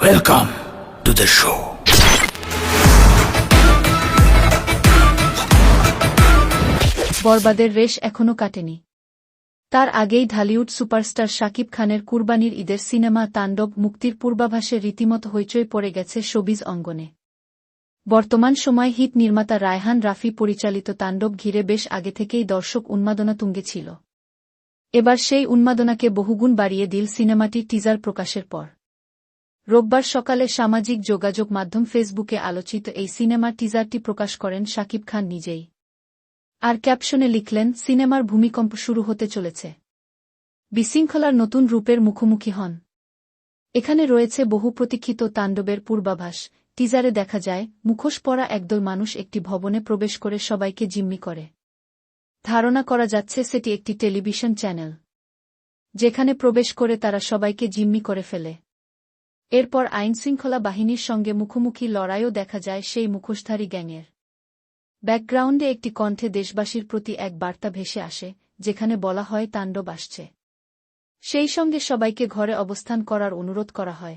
Welcome to the show. বরবাদের রেশ এখনো কাটেনি। তার আগেই ঢালিউড সুপারস্টার শাকিব খানের কুরবানির ঈদের সিনেমা তাণ্ডব মুক্তির পূর্বাভাসে রীতিমতো হইচই পড়ে গেছে শোবিজ অঙ্গনে। বর্তমান সময় হিট নির্মাতা রায়হান রাফি পরিচালিত তাণ্ডব ঘিরে বেশ আগে থেকেই দর্শক উন্মাদনা তুঙ্গে ছিল। এবার সেই উন্মাদনাকে বহুগুণ বাড়িয়ে দিল সিনেমাটি টিজার প্রকাশের পর। রোববার সকালে সামাজিক যোগাযোগ মাধ্যম ফেসবুকে আলোচিত এই সিনেমা টিজারটি প্রকাশ করেন শাকিব খান নিজেই। আর ক্যাপশনে লিখলেন, সিনেমার ভূমিকম্প শুরু হতে চলেছে। বিশৃঙ্খলার নতুন রূপের মুখোমুখি হন। এখানে রয়েছে বহু প্রতীক্ষিত তাণ্ডবের পূর্বাভাস। টিজারে দেখা যায়, মুখোশ পরা একদল মানুষ একটি ভবনে প্রবেশ করে সবাইকে জিম্মি করে। ধারণা করা যাচ্ছে সেটি একটি টেলিভিশন চ্যানেল, যেখানে প্রবেশ করে তারা সবাইকে জিম্মি করে ফেলে। এরপর আইনশৃঙ্খলা বাহিনীর সঙ্গে মুখোমুখি লড়াইও দেখা যায় সেই মুখোশধারী গ্যাংয়ের। ব্যাকগ্রাউন্ডে একটি কণ্ঠে দেশবাসীর প্রতি এক বার্তা ভেসে আসে, যেখানে বলা হয় তাণ্ডব আসছে। সেই সঙ্গে সবাইকে ঘরে অবস্থান করার অনুরোধ করা হয়।